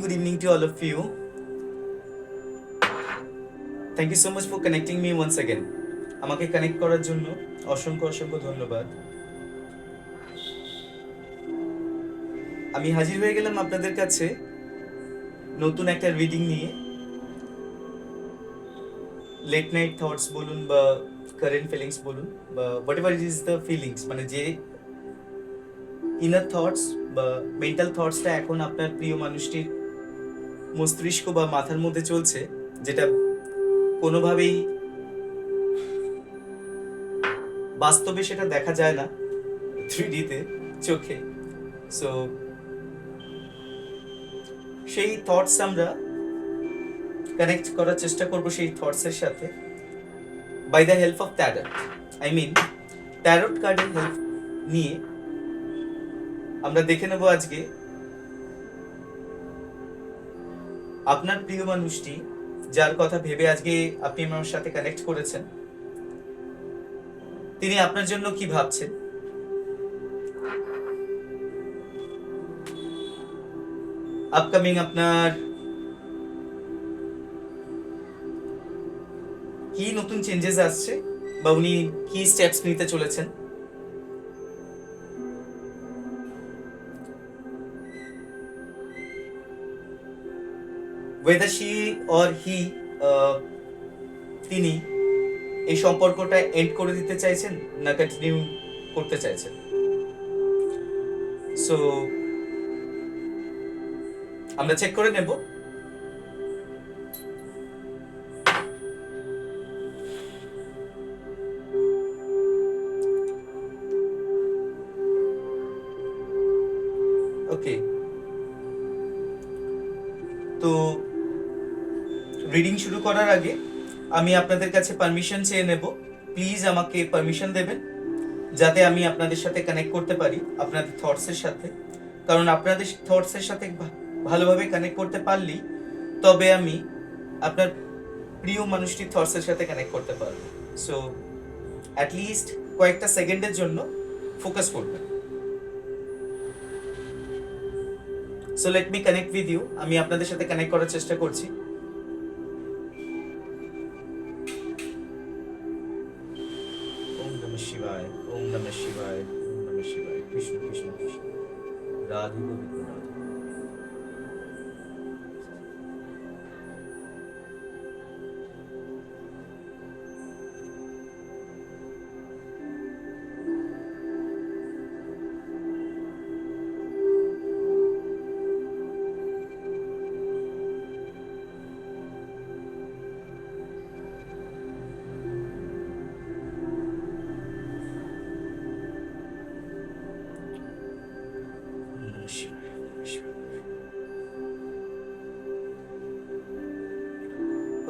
good evening to all of you. Thank you so much for connecting me once again. আমাকে connect করার জন্য অসংখ্য অসংখ্য ধন্যবাদ। আমি হাজির হয়ে গেলাম আপনাদের কাছে নতুন একটা রিডিং নিয়ে। লেট নাইট থটস বলুন বা কারেন্ট ফিলিংস বলুন বা what ever is the feelings, মানে যে ইনার থটস বা মেন্টাল থটসটা এখন আপনার প্রিয় মানুষটির মস্তিষ্ক বা মাথার মধ্যে চলছে, যেটা কোনোভাবেই বাস্তবে সেটা দেখা যায় না 3Dতে চোখে। সো সেই থটস আমরা কানেক্ট করার চেষ্টা করব সেই থটসের সাথে by the help of tarot. Tarot কার্ডের হেল্প নিয়ে আমরা দেখে নেব আজকে আপনার প্রিয় মানুষটি, যার কথা ভেবে আজকে আপনি আমার সাথে কানেক্ট করেছেন, তিনি আপনার জন্য কি ভাবছেন, আপকামিং আপনার কি নতুন চেঞ্জেস আসছে বা উনি কি স্টেপস নিতে চলেছেন। whether she or he তিনি এই সম্পর্কটা এন্ড করে দিতে চাইছেন না কন্টিনিউ করতে চাইছেন। সো আমরা চেক করে নেব। ওকে, তো রিডিং শুরু করার আগে আমি আপনাদের কাছে পারমিশন চেয়ে নেব। প্লিজ আমাকে পারমিশন দেবেন যাতে আমি আপনাদের সাথে কানেক্ট করতে পারি আপনাদের থটসের সাথে, কারণ আপনাদের থটসের সাথে ভালোভাবে কানেক্ট করতে পারলেই তবে আমি আপনার প্রিয় মানুষটির থটসের সাথে কানেক্ট করতে পারবো। সো অ্যাটলিস্ট কয়েকটা সেকেন্ডের জন্য ফোকাস করবেন। So let me connect with you. আমি আপনাদের সাথে কানেক্ট করার চেষ্টা করছি। ওম নমঃ শিবায়, ওম নমঃ শিবায়, ওম নমঃ শিবায়। কৃষ্ণ কৃষ্ণ কৃষ্ণ, রাধে গোবিন্দ রাধে।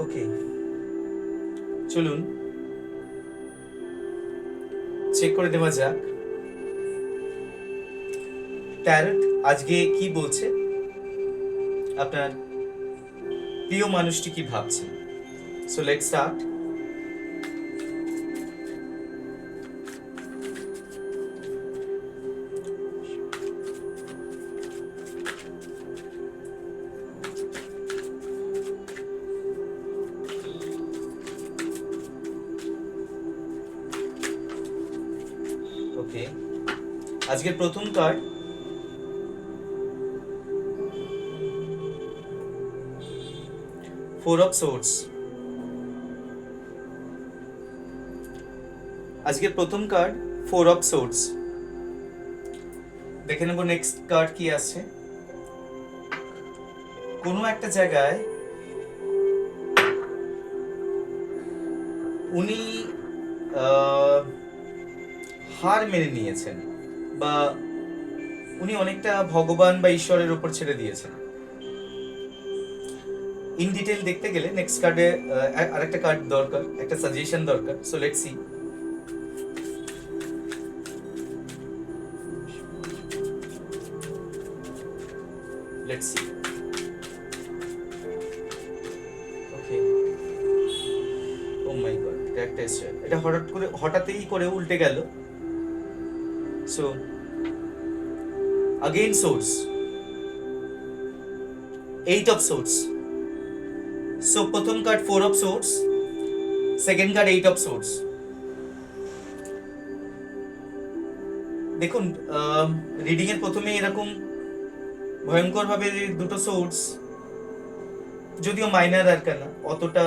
ওকে, চলুন চেক করে দেওয়া যাক ট্যারট আজকে কি বলছে, আপনার প্রিয় মানুষটি কি ভাবছে। So let's start. ওকে, আজকের প্রথম কার্ড ফোর অফ সোর্ডস। আজকের প্রথম কার্ড ফোর অফ সোর্ডস। দেখে নেব নেক্সট কার্ড কি আসছে। কোনো একটা জায়গায় উনি হার মেনে নিয়েছেন বা উনি অনেকটা ভগবান বা ঈশ্বরের উপর ছেড়ে দিয়েছেন। ইন ডিটেল দেখতে গেলে নেক্সট কার্ডে আরেকটা কার্ড দরকার, একটা সাজেশন দরকার। So let's see. Let's see. Okay, oh my god, এটা হঠাৎই করে উল্টে গেল। So again source, 8 of source. So প্রথম card 4 of source, second card 8 of source. দেখুন রিডিং এর প্রথমে এরকম ভয়ঙ্কর ভাবে দুটো সোর্স, যদিও মাইনার আরকানা, অতটা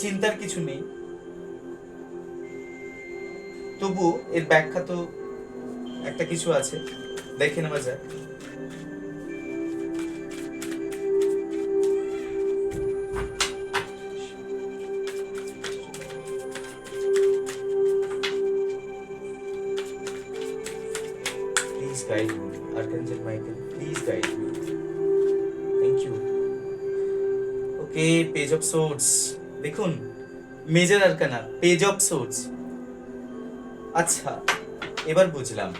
চিন্তার কিছু নেই, তবু এর ব্যাখ্যা তো একটা কিছু আছে, দেখে নেওয়া যায়। Please guide me, Archangel Michael, please guide me. Thank you. Okay, Page of Swords. দেখুন major arcana, page of source. আচ্ছা, এবার বুঝলাম।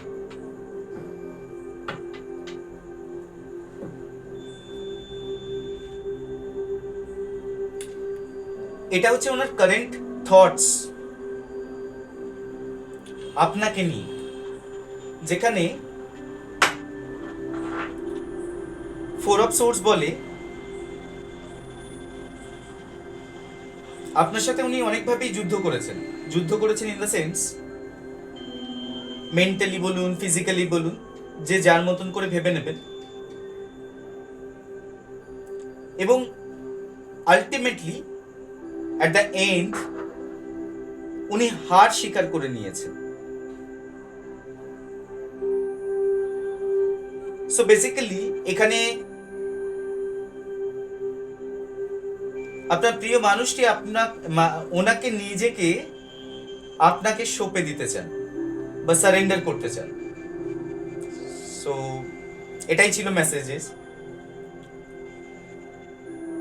এটা হচ্ছে ওনার কারেন্ট থটস আপনাকে নিয়ে, যেখানে 4 অফ সোর্স বলে আপনার সাথে উনি অনেকভাবেই যুদ্ধ করেছেন ইন দ্য সেন্স মেন্টালি বলুন, ফিজিক্যালি বলুন, যে যার মতন করে ভেবে নেবেন, এবং আলটিমেটলি অ্যাট দ্য এন্ড উনি হার স্বীকার করে নিয়েছেন। সো বেসিক্যালি এখানে আপনার প্রিয় মানুষটি ওনাকে নিজেকে আপনাকে সঁপে দিতে চান বা সারেন্ডার করতে চান। সো এটাই ছিল মেসেজেস।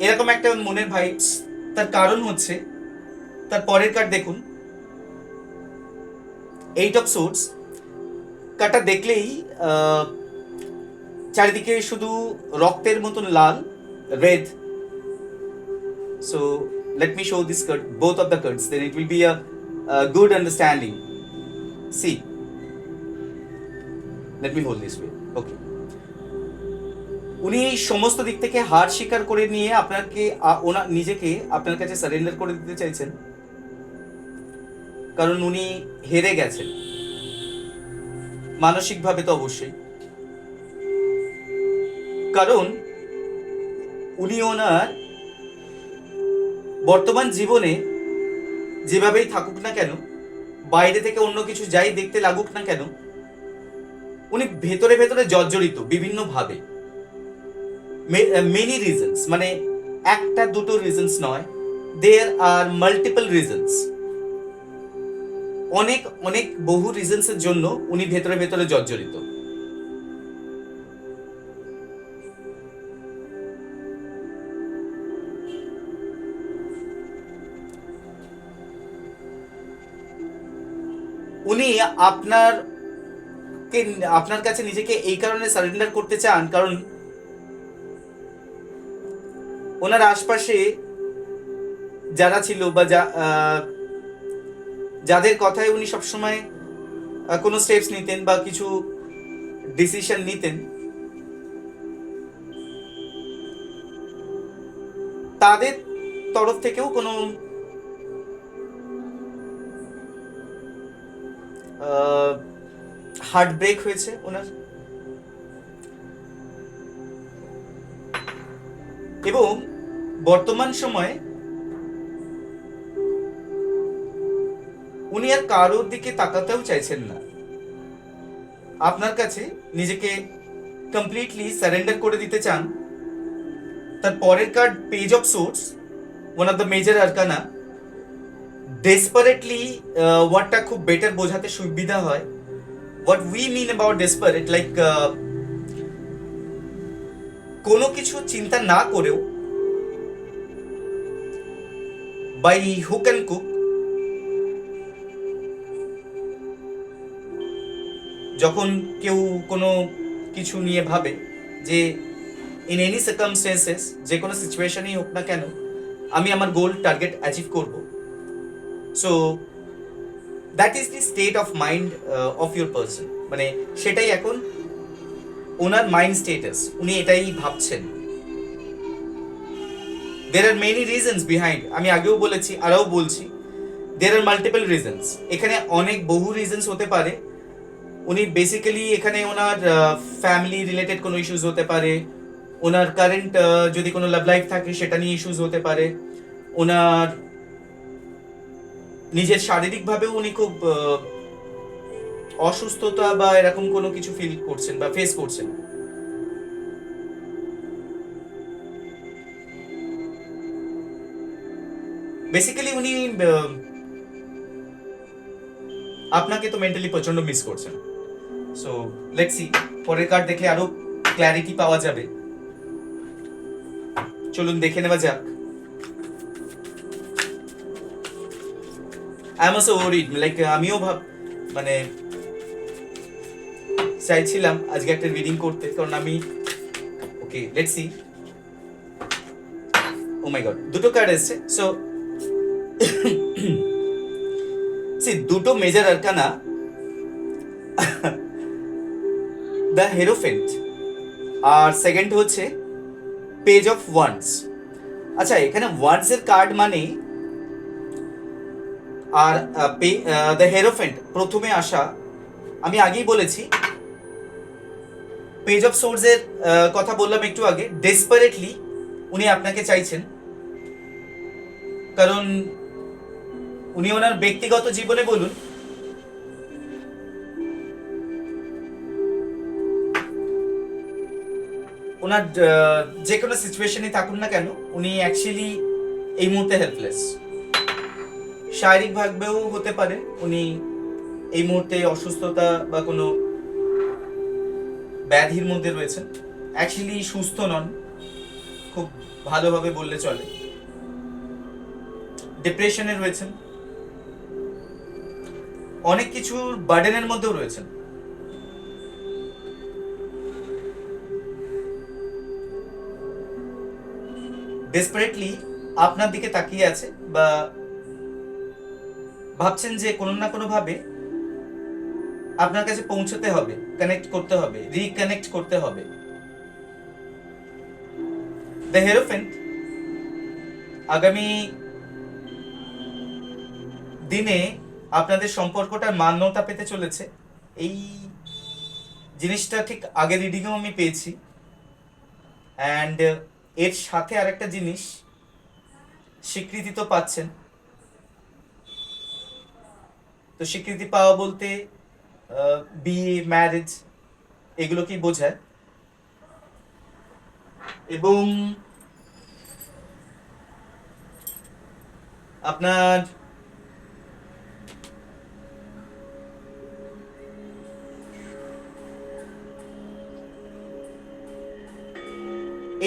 এরকম একটা মনের ভাইবস, তার কারণ হচ্ছে তার পরের কার্ড দেখুন, 8 অফ সোর্স। কার্ডটা দেখলেই চারিদিকে শুধু রক্তের মতন লাল, red. So let me show this card, both of the cards, then it will be a good understanding. See, let me hold this way. Okay. উনি সমস্ত দিক থেকে হার স্বীকার করে নিয়ে নিজেকে আপনার কাছে সারেন্ডার করে দিতে চাইছেন, কারণ উনি হেরে গেছেন মানসিকভাবে তো অবশ্যই, কারণ উনি ওনার বর্তমান জীবনে যেভাবেই থাকুক না কেন, বাইরে থেকে অন্য কিছু যাই দেখতে লাগুক না কেন, উনি ভেতরে ভেতরে জর্জরিত বিভিন্ন ভাবে। মেনি রিজনস, মানে একটা দুটো রিজনস নয়, দেয়ার আর মাল্টিপল রিজনস। অনেক অনেক বহু রিজনসের জন্য উনি ভেতরে ভেতরে জর্জরিত। উনি আপনার কাছে নিজেকে এই কারণে সারেন্ডার করতে চান, কারণ ওনার আশপাশে যারা ছিল বা যাদের কথায় উনি সবসময় কোনো স্টেপস নিতেন বা কিছু ডিসিশন নিতেন, তাদের তরফ থেকেও কোনো হার্ট ব্রেক হয়েছে ওনার, এবং বর্তমান সময়ে উনি আর কারোর দিকে তাকাতেও চাইছেন না, আপনার কাছে নিজেকে কমপ্লিটলি সারেন্ডার করে দিতে চান। তার পরের card page of swords, one of the major arcana. Desperately ওয়ার্ডটা খুব বেটার বোঝাতে সুবিধা হয়। What we mean about desperate, like কোনো কিছু চিন্তা না করেও বাই হুক অ্যান্ড কুক যখন কেউ কোনো কিছু নিয়ে ভাবে যে ইন এনি সার্কামস্টেন্সেস, যে কোনো সিচুয়েশনই হোক না কেন, আমি আমার গোল টার্গেট অ্যাচিভ করব। So that is the state of mind of your person, মানে সেটাই এখন ওনার মাইন্ড স্টেটাস, উনি এটাই ভাবছেন। দের আর মেনি রিজনস বিহাইন্ড, আমি আগেও বলেছি আরও বলছি, দের আর মাল্টিপল রিজনস, এখানে অনেক বহু রিজনস হতে পারে। উনি বেসিক্যালি এখানে ওনার ফ্যামিলি রিলেটেড কোনো ইস্যুস হতে পারে, ওনার কারেন্ট যদি কোনো লাভ লাইফ থাকে সেটা নিয়ে ইস্যুস হতে পারে, ওনার নিজের শারীরিকভাবেও উনি খুব অসুস্থতা বা এরকম কোনো কিছু ফিল করছেন বা ফেস করছেন। বেসিক্যালি উনি আপনাকে তো মেন্টালি প্রচন্ড মিস করছেন। সো লেটস সি, পরের কার্ড দেখলে আরো ক্ল্যারিটি পাওয়া যাবে। চলুন দেখে নেওয়া যাক। I am also worried, like আমিও মানে চাইছিলাম আজকে একটা রিডিং করতে, কারণ আমি okay let's see. Oh my god, দুটো কার্ড এসেছে। সো সি, দুটো মেজর আরকানা, দ্য হেরোফেন্ট, আর সেকেন্ড হচ্ছে পেজ অফ ওয়ান্ডস। আচ্ছা, এখানে ওয়ান্ডস এর কার্ড মানে, আর দ্য হেরোফেন্ট প্রথমে আসা, আমি আগেই বলেছি। পেজ অফ সোর্স এর কথা বললাম একটু আগে, ডেসপারেটলি উনি আপনাকে চাইছেন, কারণ উনি ওনার ব্যক্তিগত জীবনে বলুন, ওনার যে কোনো সিচুয়েশনে থাকুন না কেন, উনি অ্যাকচুয়ালি এই মুহূর্তে হেল্পলেস। শারীরিকভাবেও হতে পারে উনি এই মুহূর্তে অসুস্থতা বা কোনো ব্যাধির মধ্যে রয়েছেন, অ্যাকচুয়ালি সুস্থ নন, খুব ভালোভাবে বললে চলে। ডিপ্রেশনে রয়েছেন, অনেক কিছুর বার্ডেনের মধ্যেও রয়েছেন। ডেসপারেটলি আপনার দিকে তাকিয়ে আছে, বা ভাবছেন যে কোনো না কোনো ভাবে আপনার কাছে পৌঁছতে হবে, কানেক্ট করতে হবে, রিকানেক্ট করতে হবে। দ্য হেরোফেন্ট আগামী দিনে আপনাদের সম্পর্কটার মান্যতা পেতে চলেছে। এই জিনিসটা ঠিক আগের রিডিংয়েও আমি পেয়েছি। অ্যান্ড এর সাথে আরেকটা জিনিস, স্বীকৃতি তো পাচ্ছেন। তো স্বীকৃতি পাওয়া বলতে বিয়ে, ম্যারেজ, এগুলোকেই বোঝায়। এবং আপনার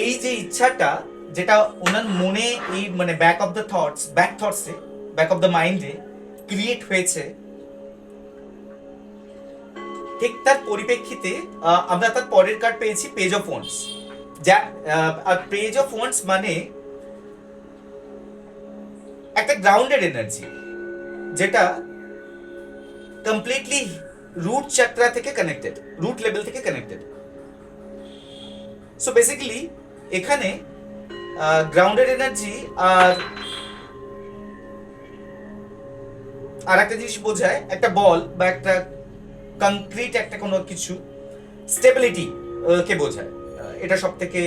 এই যে ইচ্ছাটা, যেটা ওনার মনে, এই মানে ব্যাক অফ দ্য থটসে, ব্যাক অফ দ্য মাইন্ডে ক্রিয়েট হয়েছে, ঠিক তার পরিপ্রেক্ষিতে আমরা তার পরের কার্ড পেয়েছি পেজ অফ ওয়ান্ডস। যা পেজ অফ ওয়ান্ডস মানে একটা গ্রাউন্ডেড এনার্জি, যেটা কমপ্লিটলি রুট চক্রা থেকে কানেক্টেড, রুট লেভেল থেকে কানেক্টেড। সো বেসিক্যালি এখানে গ্রাউন্ডেড এনার্জি আর একটা জিনিস বোঝায়, একটা বল বা একটা কংক্রিট একটা কোনো কিছু স্টেবিলিটি কে বোঝায়। এটা সব থেকে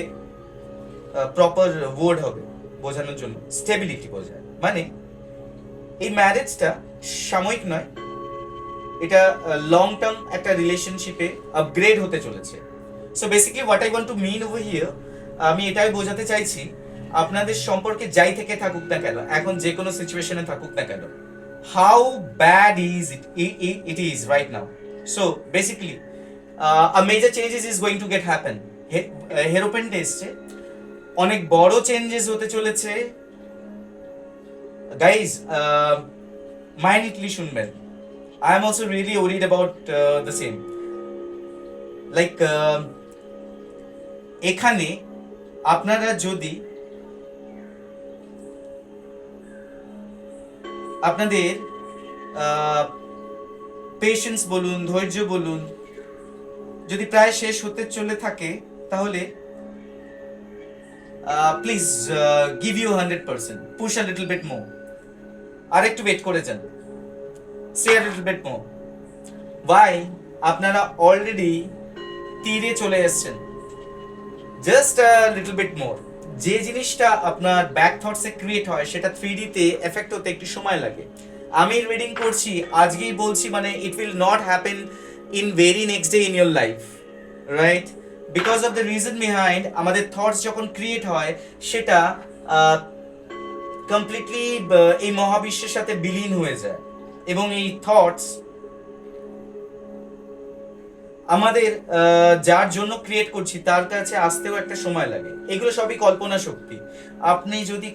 প্রপার ওয়ার্ড হবে বোঝানোর জন্য, স্টেবিলিটি বোঝায়। মানে এই ম্যারেজটা সাময়িক নয়, এটা লং টার্ম একটা রিলেশনশিপে আপগ্রেড হতে চলেছে। So basically what I want to mean over here, আমি এটাই বোঝাতে চাইছি, আপনাদের সম্পর্কে যাই থেকে থাকুক না কেন, এখন যে কোনো সিচুয়েশনে থাকুক না কেন, how bad is it is right now. So basically a major changes is going to get happen. Hierophant এসছে, অনেক বড় চেঞ্জেস হতে চলেছে গাইজ। মাইন্ডলি শুনবেন, I am also really worried about the same. Like এখানে আপনারা যদি আপনাদের পেশেন্স বলুন, ধৈর্য বলুন, যদি প্রায় শেষ হতে চলে থাকে তাহলে please give you 100%, push a little bit more, আর একটু ওয়েট করে যান, say a little bit more. Why? আপনারা অলরেডি তীরে চলে এসেছেন, just a little bit more. যে জিনিসটা আপনার ব্যাক থটসে ক্রিয়েট হয় সেটা 3D তে এফেক্ট হতে একটু সময় লাগে। আমি রিডিং করছি আজকেই বলছি মানে ইট will not happen in very next day in your life, right? Because of the reason behind আমাদের থটস যখন ক্রিয়েট হয় সেটা কমপ্লিটলি এই মহাবিশ্বের সাথে বিলীন হয়ে যায়, এবং এই থটস আমাদের যার জন্য ক্রিয়েট করছি তার কাছে আসতেও একটা সময় লাগে। এগুলো সবই কল্পনা শক্তি। আপনি যদি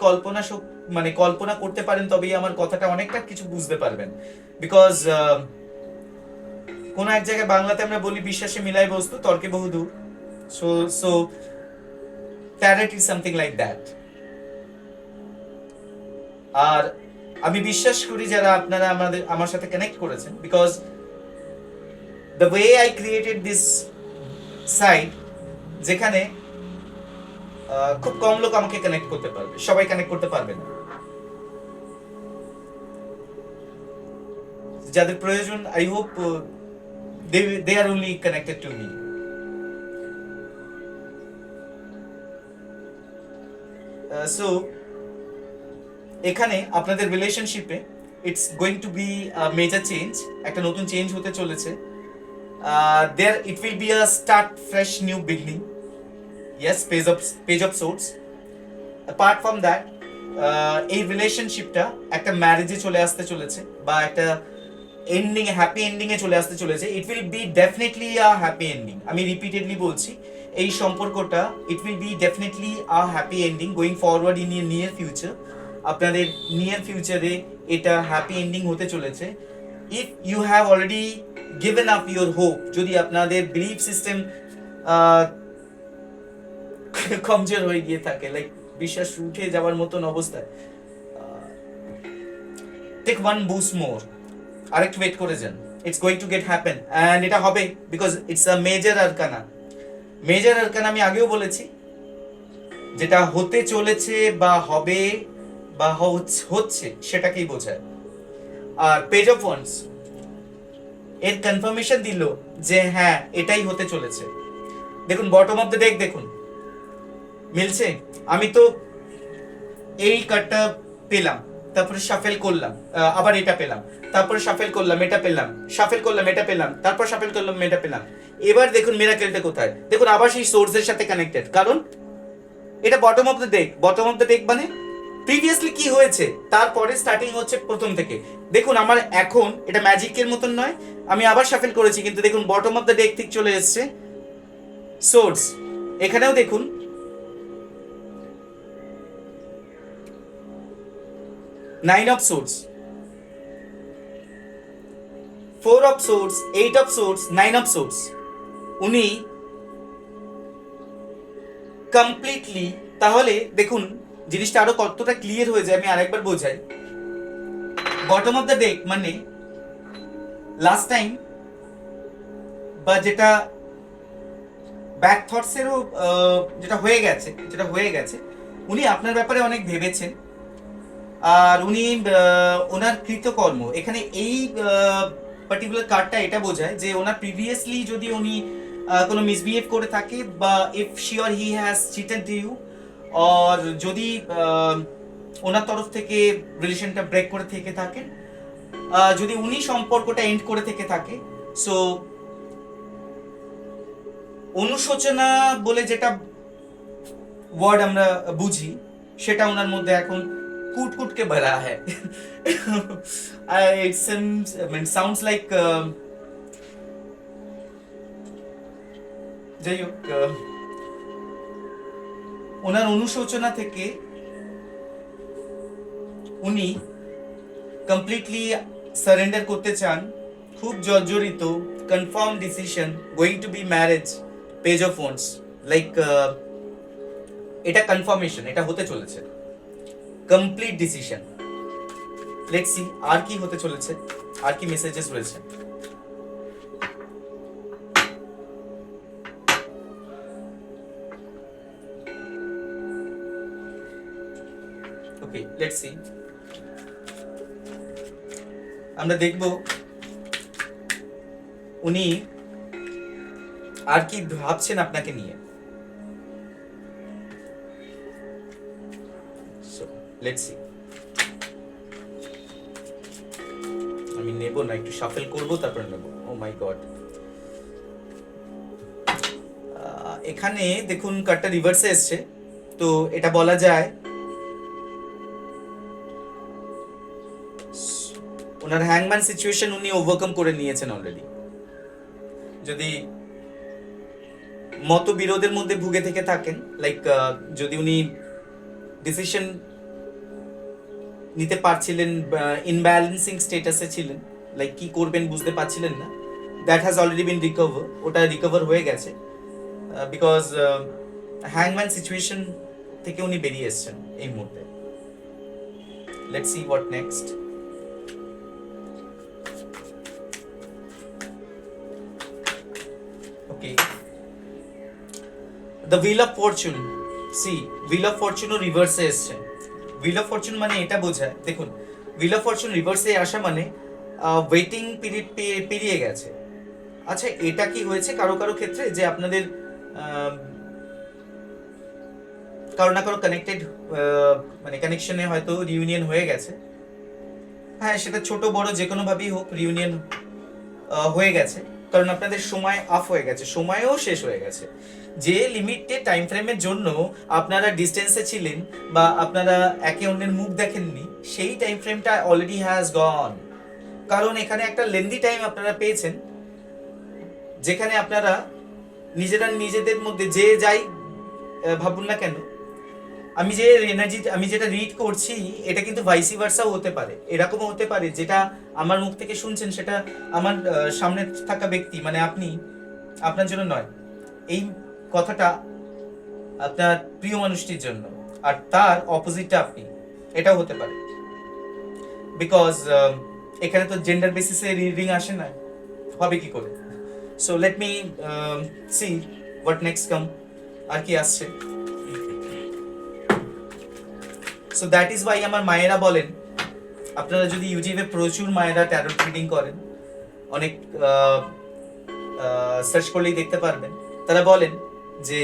মানে কল্পনা করতে পারেন তবেই আমার কথাটা অনেকটা কিছু বুঝতে পারবেন। বিকজ কোন এক জায়গায় বাংলাতে আমরা বলি বিশ্বাসে মিলাই বস্তু তর্কে বহুদূর। So parrot is something like that. আর আমি বিশ্বাস করি যারা আপনারা আমার সাথে কানেক্ট করেছেন, because the way I created this site, যেখানে খুব কম লোক আমাকে কানেক্ট করতে পারবে, সবাই কানেক্ট করতে পারবে না। যাদের প্রয়োজন, I hope they are only connected to me. So এখানে আপনাদের রিলেশনশিপে it's going to be major change, একটা নতুন চেঞ্জ হতে চলেছে। There it will be a start, fresh new beginning. Yes, page of swords. Apart from that, এই রিলেশনশিপটা একটা ম্যারেজে চলে আসতে চলেছে বা একটা এন্ডিং, হ্যাপি এন্ডিং এ চলে আসতে চলেছে। It will be definitely a happy ending. আমি রিপিটেডলি বলছি, এই সম্পর্কটা it will be definitely a happy ending going forward in near future. আপনাদের নিয়ার ফিউচারে এটা হ্যাপি এন্ডিং হতে চলেছে। If you have already given up your hope, যদি আপনাদের বিলিফ সিস্টেম কমজোর হয়ে গিয়ে থাকে, লাইক বিশ্বাস উঠে যাওয়ার মতন অবস্থায়, টেক ওয়ান বুস্ট মোর, আরেকটু ওয়েট করে যান। It's going to get happen, and এটা হবে because it's a major arcana. Major arcana আমি আগেও বলেছি, যেটা হতে চলেছে বা হবে বা হচ্ছে সেটাকেই বোঝায়। আর পেজ অফ ওয়ান্স এর কনফার্মেশন দিল যে হ্যাঁ এটাই হতে চলেছে। দেখুন বটম অফ দ্য ডেক দেখুন, মিলছে। আমি তো এই কার্ডটা পেলাম, তারপরে শাফেল করলাম, আবার এটা পেলাম, তারপরে শাফেল করলাম, এটা পেলাম, শাফেল করলাম, এটা পেলাম, তারপর শাফেল করলাম, এটা পেলাম। এবার দেখুন মিরাকেলটা কোথায়, দেখুন আবার সেই সোর্সের সাথে কানেক্টেড, কারণ এটা bottom of the deck. Bottom of the deck মানে প্রিভিয়াসলি কি হয়েছে তারপরে স্টার্টিং হচ্ছে প্রথম থেকে। দেখুন আমার এখন এটা ম্যাজিকের মতন নয়, আমি আবার শাফেল করেছি, কিন্তু দেখুন বটম অফ দ্য ডেক ঠিক চলে এসেছে সোর্স। এখানেও দেখুন nine of swords, 4 of source, 8 of source, 9 of swords. উনি কমপ্লিটলি, তাহলে দেখুন জিনিসটা আরো কতটা ক্লিয়ার হয়ে যায়, আমি আরেকবার বোঝাই। বটম অফ দ্য ডেক মানে লাস্ট টাইম বা যেটা ব্যাক থটসেরও যেটা হয়ে গেছে, উনি আপনার ব্যাপারে অনেক ভেবেছেন, আর উনি ওনার কৃতকর্ম, এখানে এই পার্টিকুলার কার্ডটা এটা বোঝায় যে ওনার প্রিভিয়াসলি যদি উনি কোনো মিসবিহেভ করে থাকে, বা if she or he has cheated you, আর যদি ওনার তরফ থেকে রিলেশনটা ব্রেক করে থেকে থাকেন, যদি উনি সম্পর্কটা এন্ড করে থেকে থাকে, সো অনুশোচনা বলে যেটা ওয়ার্ড আমরা বুঝি সেটা ওনার মধ্যে এখন কুট কে ভরা है। It sounds like যাই হোক, ওনার অনুশোচনা থেকে উনি কমপ্লিটলি সারেন্ডার করতে চান, খুব জর্জরিত, confirm decision, going to be marriage, page of wands, like এটা কনফার্মেশন, এটা হতে চলেছে, কমপ্লিট ডিসিশন। লেটস সি আর কি হতে চলেছে, আর কি মেসেজেস রয়েছে। Okay, let's see. আমরা দেখব উনি আর কি ভাবছেন আপনাকে নিয়ে। So let's see. আমি নেব না, একটু শাফেল করব তারপর নেব। ও মাই গড, এখানে দেখুন কার্ডটা রিভার্সে এসছে, তো এটা বলা যায় ওনার হ্যাংম্যান সিচুয়েশন উনি ওভারকাম করে নিয়েছেন অলরেডি। যদি মতবিরোধের মধ্যে ভুগে থেকে থাকেন, লাইক যদি উনি ডিসিশন নিতে পারছিলেন, ইনব্যালেন্সিং স্টেটাসে ছিলেন, লাইক কি করবেন বুঝতে পারছিলেন না, that has already bin recover, ওটা রিকভার হয়ে গেছে, বিকজ হ্যাংম্যান সিচুয়েশন থেকে উনি বেরিয়ে এসেছেন এই মুহূর্তে। Let's see what next. Okay, the wheel of fortune. See, wheel of ফরচুনও রিভার্সে এসছে। হুইল অফ ফরচুন মানে এটা বোঝায়, দেখুন হুইল অফ ফরচুন রিভার্সে আসা মানে ওয়েটিং পিরিয়ড পেরিয়ে গেছে। আচ্ছা, এটা কি হয়েছে কারো কারো ক্ষেত্রে যে আপনাদের কারো না কারো কানেক্টেড মানে কানেকশনে হয়তো রিউনিয়ন হয়ে গেছে। হ্যাঁ, সেটা ছোট বড় যে কোনো ভাবেই হোক, রিউনিয়ন হয়ে গেছে, কারণ আপনাদের সময় অফ হয়ে গেছে, সময়ও শেষ হয়ে গেছে। যে লিমিটেড টাইম ফ্রেমের জন্য আপনারা ডিস্টেন্সে ছিলেন বা আপনারা একে অন্যের মুখ দেখেননি, সেই টাইম ফ্রেমটা অলরেডি হ্যাজ গন। কারণ এখানে একটা লেন্দি টাইম আপনারা পেয়েছেন, যেখানে আপনারা নিজেরা নিজেদের মধ্যে যে যাই ভাবুন না কেন, আমি যে এনার্জি, আমি যেটা রিড করছি এটা কিন্তু ভাইসি ভার্সাও হতে পারে, এরকমও হতে পারে যেটা আমার মুখ থেকে শুনছেন সেটা আমার সামনে থাকা ব্যক্তি মানে আপনি, আপনার জন্য নয়, এই কথাটা আপনার প্রিয় মানুষটির জন্য, আর তার অপোজিটটা আপনি, এটাও হতে পারে। বিকজ এখানে তো জেন্ডার বেসিসে রিডিং আসে না, হবে কি করে। So let me see what next come, আর কি আসছে। সো দ্যাট ইজ ওয়াই আমার মায়েরা বলেন, আপনারা যদি ইউটিউবে প্রচুর মায়েরা ট্যারোট রিডিং করেন, অনেক সার্চ করলেই দেখতে পারবেন, তারা বলেন যে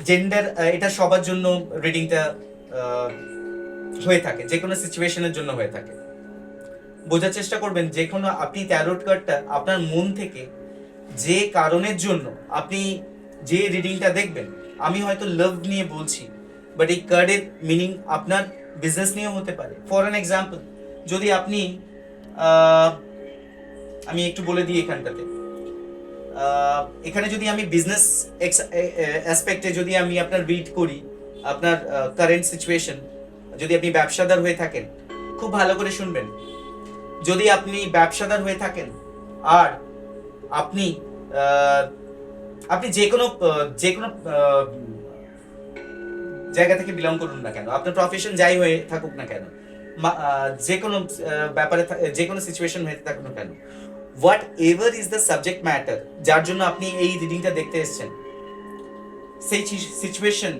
জেন্ডার এটা সবার জন্য রিডিংটা হয়ে থাকে, যে কোনো সিচুয়েশনের জন্য হয়ে থাকে। বোঝার চেষ্টা করবেন, যে কোনো আপনি ট্যারোট কার্ডটা আপনার মন থেকে যে কারণের জন্য আপনি যে রিডিংটা দেখবেন, আমি হয়তো লাভ নিয়ে বলছি, বাট এই কার্ডের মিনিং আপনার বিজনেস নিয়েও হতে পারে। ফর অ্যান এক্সাম্পল, যদি আপনি আমি একটু বলে দিই এখানটাতে, এখানে যদি আমি বিজনেস অ্যাসপেক্টে যদি আমি আপনার রিড করি, আপনার কারেন্ট সিচুয়েশন, যদি আপনি ব্যবসাদার হয়ে থাকেন, খুব ভালো করে শুনবেন, যদি আপনি ব্যবসাদার হয়ে থাকেন আর আপনি আপনি যে কোনো জায়গা থেকে বিলং করুন না কেন, আপনার প্রফেশন যাই হয়ে থাকুক না কেন, যে কোনো ব্যাপারে যে কোনো সিচুয়েশন হয়ে থাকুক না কেন, what ever is the subject matter যার জন্য আপনি এই রিডিংটা দেখতে এসেছেন, সেই সিচুয়েশন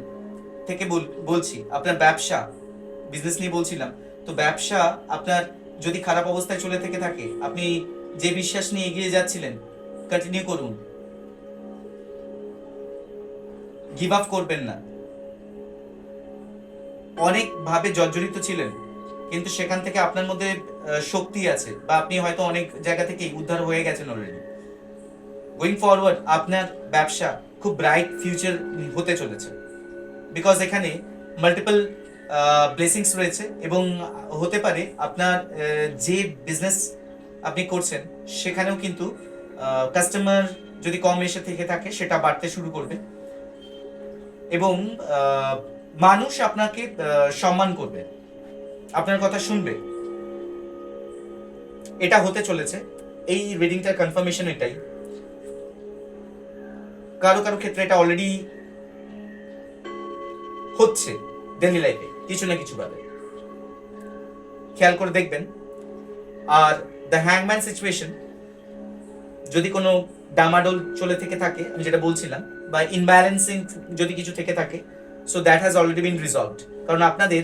থেকে বলছি। আপনার ব্যবসা, বিজনেস নিয়ে বলছিলাম, তো ব্যবসা আপনার যদি খারাপ অবস্থায় চলে থেকে থাকে, আপনি যে বিশ্বাস নিয়ে এগিয়ে যাচ্ছিলেন, কন্টিনিউ করুন, গিভ আপ করবেন না। অনেক ভাবে জর্জরিত ছিলেন, কিন্তু সেখান থেকে আপনার মধ্যে শক্তি আছে, বা আপনি হয়তো অনেক জায়গা থেকে উদ্ধার হয়ে গেছেন অলরেডি। গোয়িং ফরওয়ার্ড আপনার ব্যবসা খুব ব্রাইট ফিউচার হতে চলেছে, বিকজ এখানে মাল্টিপল ব্লেসিংস রয়েছে, এবং হতে পারে আপনার যে বিজনেস আপনি করছেন সেখানেও কিন্তু কাস্টমার যদি কম এসে থেকে থাকে সেটা বাড়তে শুরু করবে, এবং মানুষ আপনাকে সম্মান করবে, আপনার কথা শুনবে, এটা হতে চলেছে। এই রিডিংটার কনফার্মেশন এটাই। কারো কারো ক্ষেত্রে এটা অলরেডি হচ্ছে ডেইলি লাইফে কিছু না কিছু ভাবে, খেয়াল করে দেখবেন। আর দ্য হ্যাংম্যান সিচুয়েশন, যদি কোনো ডামাডোল চলে থেকে থাকে, আমি যেটা বলছিলাম, বা ইনব্যালেন্সিং যদি কিছু থেকে থাকে, so that has already bin resolved, কারণ আপনাদের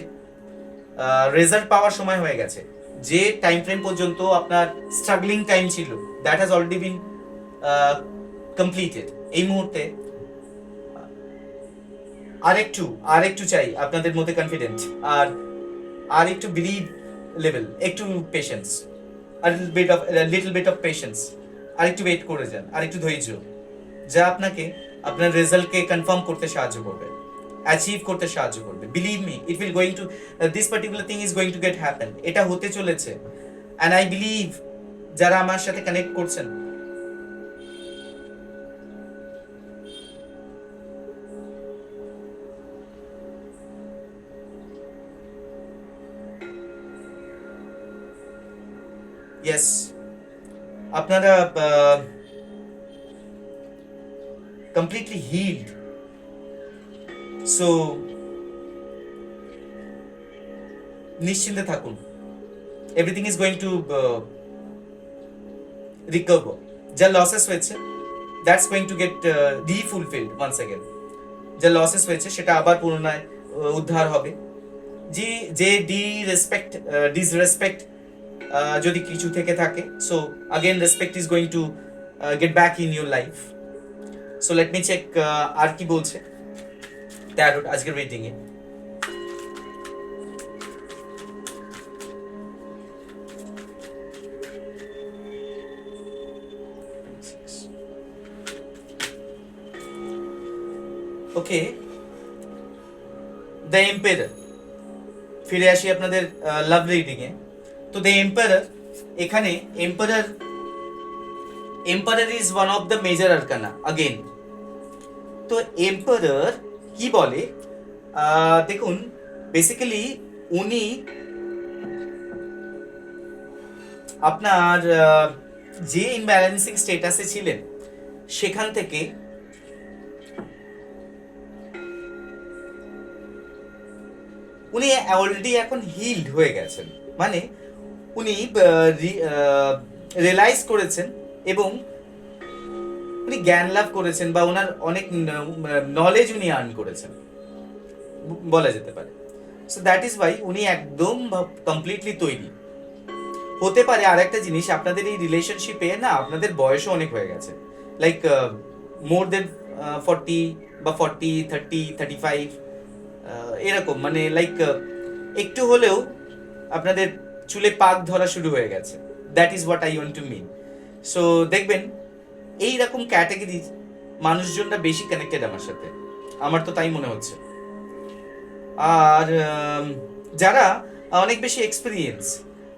রেজাল্ট পাওয়ার সময় হয়ে গেছে। যে টাইম ফ্রেম পর্যন্ত আপনার স্ট্রাগলিং টাইম ছিল, that has already been completed. এই মুহূর্তে আরেকটু চাই আপনাদের মধ্যে কনফিডেন্ট, আর একটু বিলিভ লেভেল, একটু patience, little bit of patience, আর একটু ওয়েট করে যান, আর একটু ধৈর্য, যা আপনাকে আপনার রেজাল্টকে কনফার্ম করতে সাহায্য করবে, অ্যাচিভ করতে সাহায্য করবে। Believe me, it will going to, this particular thing is going to get happen. এটা হতে চলেছে, অ্যান্ড আই বিলিভ যারা আমার সাথে কানেক্ট করছেন, ইয়েস, আপনারা কমপ্লিটলি হিলড। সো নিশ্চিন্তে থাকুন, everything is going to recover. যা লসেস হয়েছে, that's going to get refulfilled once again. যা লসেস হয়েছে সেটা আবার পুনরায় উদ্ধার হবে। যে ডিসরেসপেক্ট যদি কিছু থেকে থাকে, so again respect is going to get back in your life. So let me check আর কি বলছে ট্যারোট আজকের reading a. Okay, the empire. ফিরে আসি আপনাদের লাভ রিডিং এ। তো দ্য এম্পায়ার, এখানে empire is one of the major arcana again. তো empire কি বলে, দেখুন বেসিক্যালি উনি আপনার যে ইনব্যালেন্সিং স্ট্যাটাসে ছিলেন সেখান থেকে উনি অলরেডি এখন হিলড হয়ে গেছেন, মানে উনি রিয়েলাইজ করেছেন এবং উনি জ্ঞান লাভ করেছেন, বা ওনার অনেক নলেজ উনি আর্ন করেছেন বলা যেতে পারে। সো দ্যাট ইজ ওয়াই উনি একদম কমপ্লিটলি তৈরি। হতে পারে আর একটা জিনিস, আপনাদের এই রিলেশনশিপে না আপনাদের বয়সও অনেক হয়ে গেছে, লাইক মোর দেন 40 বা 40, 30, 35 এরকম, মানে লাইক একটু হলেও আপনাদের চুলে পাক ধরা শুরু হয়ে গেছে। That is what I want to mean. So দেখবেন এইরকম ক্যাটাগরির মানুষজনরা বেশি কানেক্টেড আমার সাথে, আমার তো তাই মনে হচ্ছে। আর যারা অনেক বেশি এক্সপিরিয়েন্স,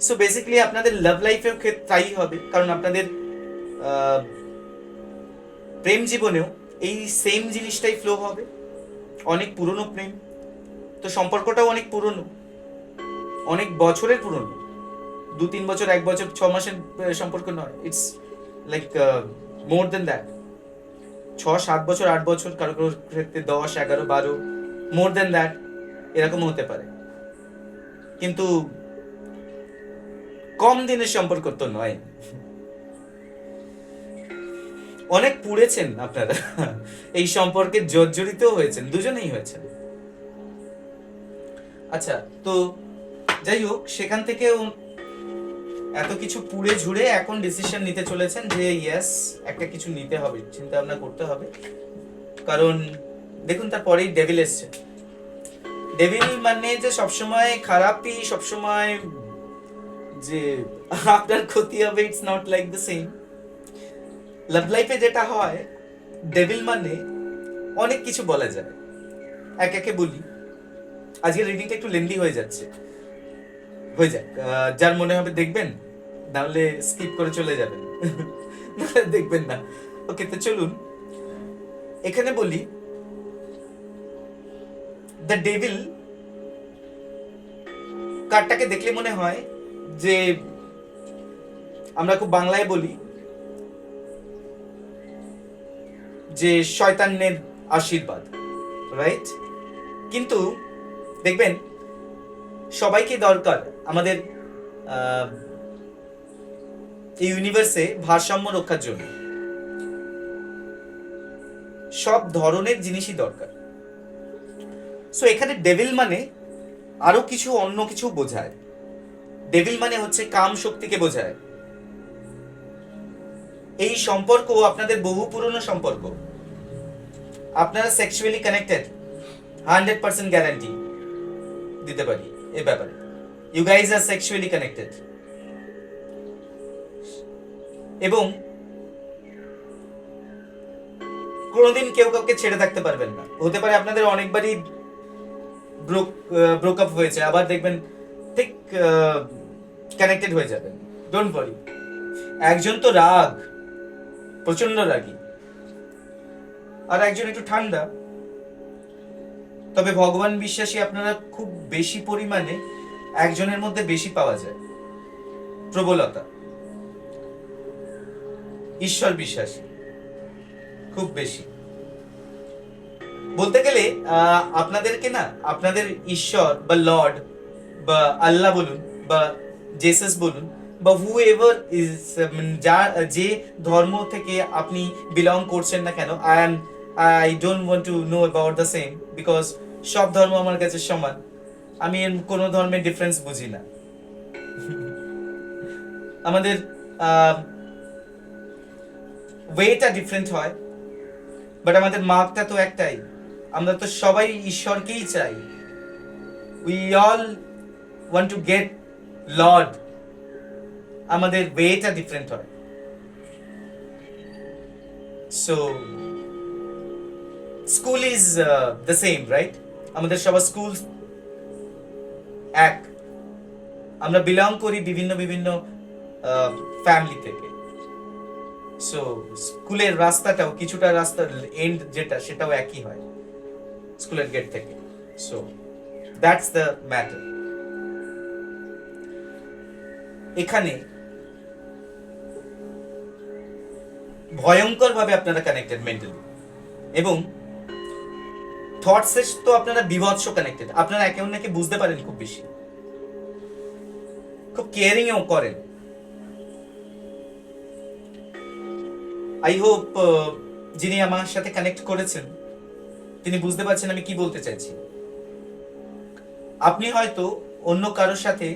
সো বেসিক্যালি আপনাদের লাভ লাইফেও তাই হবে, কারণ আপনাদের প্রেম জীবনেও এই সেম জিনিসটাই ফ্লো হবে। অনেক পুরনো প্রেম, তো সম্পর্কটাও অনেক পুরনো, অনেক বছরের পুরনো, 2-3 বছর, 1 বছর, 6 মাসের সম্পর্ক নয়। It's like more than that, 6-7 বছর, 8 বছর, কারো কারোর ক্ষেত্রে 10, 11, 12, মোর দেন দ্যাট এরকম হতে পারে, কিন্তু কম দিনের সম্পর্ক তো নয়। অনেক পুড়েছেন আপনারা এই সম্পর্কে, জর্জরিতও হয়েছেন, দুজনেই হয়েছেন। আচ্ছা, তো যাই হোক, সেখান থেকে এত কিছু পুড়ে ঝুড়ে এখন ডিসিশন নিতে চলেছেন যে ইয়েস, একটা কিছু নিতে হবে, চিন্তা ভাবনা করতে হবে। কারণ দেখুন তারপরেই ডেভিল এসছে। ডেভিল মানে যে সবসময় খারাপই, সবসময় যে আপনার ক্ষতি হবে, it's not like the same. Love লাইফে যেটা হয়, ডেভিল মানে অনেক কিছু বলা যায়। একে বলি, আজকের রিডিংটা একটু লেন্দি হয়ে যাচ্ছে, হয়ে যাক, যার মনে হবে দেখবেন, নাহলে স্কিপ করে চলে যাবেন, নাহলে দেখবেন না। ওকে, তো চলুন এখানে বলি। দ্য ডেভিল কার্ডটাকে দেখলে মনে হয় যে, আমরা খুব বাংলায় বলি যে শয়তানের আশীর্বাদ, রাইট? কিন্তু দেখবেন সবাইকে দরকার আমাদের এই ইউনিভার্সে ভারসাম্য রক্ষার জন্য। সব ধরনের জিনিসই দরকার। সো এখানে ডেভিল মানে আরো কিছু অন্য কিছু বোঝায়। ডেভিল মানে হচ্ছে কাম শক্তিকে বোঝায়। এই সম্পর্ক আপনাদের বহু পুরনো সম্পর্ক, আপনারা সেক্সুয়ালি কানেক্টেড, 100% গ্যারান্টি দিতে পারি এই ব্যাপারে। You guys are sexually connected, এবং কোনোদিন কেউ কাউকে ছেড়ে থাকতে পারবেন না। হতে পারে আপনাদের অনেকবারই ব্রোক আপ হয়েছে, আবার দেখবেন ঠিক কানেক্টেড হয়ে যাবেন। Don't worry. একজন তো রাগ, প্রচন্ড রাগী, আর একজন একটু ঠান্ডা। তবে ভগবান বিশ্বাসী আপনারা খুব বেশি পরিমাণে একজনের মধ্যে বেশি পাওয়া যায় প্রবলতা। ঈশ্বর বিশ্বাসী খুব বেশি। বলতে গেলে আপনাদেরকে না, আপনাদের ঈশ্বর বা লর্ড বা আল্লাহ বলুন বা জেসাস বলুন বা হু এভার ইজ, যে ধর্ম থেকে আপনি বিলং করছেন না কেন, I don't want to know about the same, because সব ধর্ম আমার কাছে সমান। আমি এর কোনো ধর্মের ডিফারেন্স বুঝি না। আমাদের ওয়েটা ডিফারেন্ট হয়, বাট আমাদের মার্কটা তো একটাই। আমরা তো সবাই ঈশ্বরকেই চাই। We all want to get Lord. আমাদের ওয়েটা ডিফারেন্ট হয়। So school is the same, right? আমাদের সবার স্কুল এক। আমরা বিলং করি বিভিন্ন বিভিন্ন ফ্যামিলি থেকে। সো স্কুলের রাস্তাটাও কিছুটা, রাস্তার এন্ড যেটা সেটাও একই হয় স্কুলের গেট থেকে। So that's the matter. এখানে ভয়ঙ্কর ভাবে আপনারা কানেক্টেড মেন্টালি, এবং থটসের তো আপনারা বিভৎস কানেক্টেড। আপনারা একে অন্যকে বুঝতে পারেন খুব বেশি, খুব কেয়ারিং ও করেন। আই হোপ যিনি আমার সাথে কানেক্ট করেছেন তিনি বুঝতে পারছেন আমি কি বলতে চাইছি। আপনি হয়তো অন্য কারোর সাথে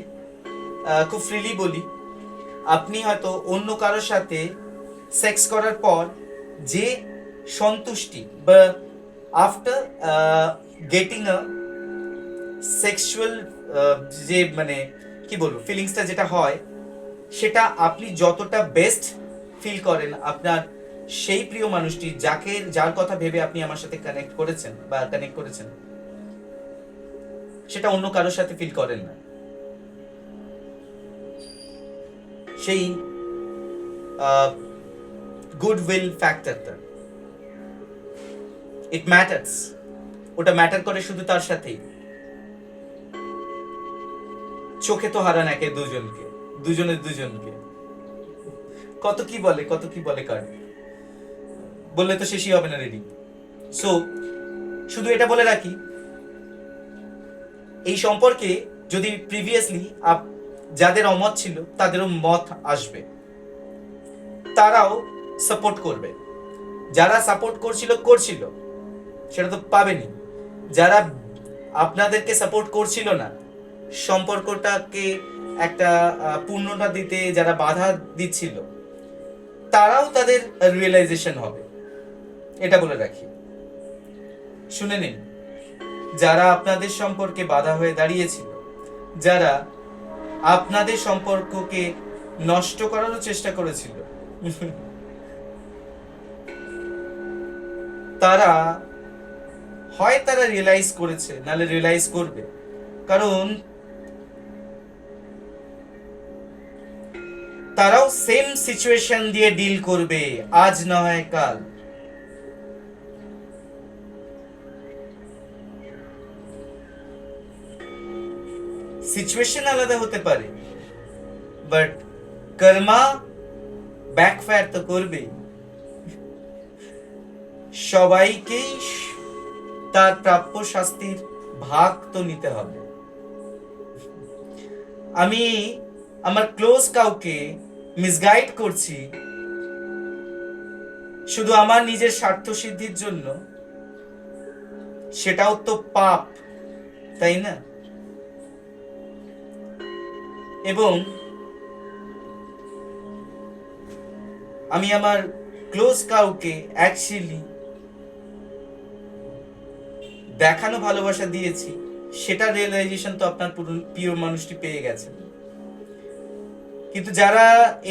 খুব ফ্রিলি বলি, আপনি হয়তো অন্য কারোর সাথে সেক্স করার পর যে সন্তুষ্টি বা আফটার গেটিং আ সেক্সুয়াল যে মানে কি বলবো ফিলিংসটা যেটা হয়, সেটা আপনি যতটা বেস্ট ফিল করেন আপনার সেই প্রিয় মানুষটি যার কথা ভেবে আপনি আমার সাথে কানেক্ট করেছেন, সেটা অন্য কারোর সাথে ফিল করেন না। সেই গুডউইল ফ্যাক্টরটা, ইট ম্যাটার্স। ওটা ম্যাটার করে শুধু তার সাথেই। চোখে তো হারান একে দুজনকে। কত কি বলে কার বললে তো শেষই হবে না রেডি। সো শুধু এটা বলে রাখি, এই সম্পর্কে যদি প্রিভিয়াসলি যাদের অমত ছিল তাদেরও মত আসবে, তারাও সাপোর্ট করবে। যারা সাপোর্ট করছিল সেটা তো পাবেনি। যারা আপনাদেরকে সাপোর্ট করছিল না, সম্পর্কটাকে একটা পূর্ণতা দিতে যারা বাধা দিচ্ছিল, তারাও তাদের রিয়েলাইজেশন হবে, এটা বলে রাখি। শুনে নিন, যারা আপনাদের সম্পর্কে বাধা হয়ে দাঁড়িয়েছিল, যারা আপনাদের সম্পর্ককে নষ্ট করার চেষ্টা করেছিল, তারা রিয়েলাইজ করেছে, নাহলে রিয়েলাইজ করবে। কারণ তারাও সেম সিচুয়েশন দিয়ে ডিল করবে, আজ না হয় কাল। সিচুয়েশন আলাদা হতে পারে, বাট কর্মা ব্যাকফায়ার তো করবেই। সবাইকেই তার প্রাপ্য শাস্তির ভাগ তো নিতে হবে। আমি আমার ক্লোজ কাউকে মিসগাইড করছি শুধু আমার নিজের স্বার্থ সিদ্ধির জন্য, সেটাও তো পাপ। তাই না? এবং আমি আমার ক্লোজ কাউকে অ্যাকচুয়ালি দেখানো ভালোবাসা দিয়েছি, সেটা রিয়েলাইজেশন তো আপনার প্রিয় মানুষটি পেয়ে গেছে। কিন্তু যারা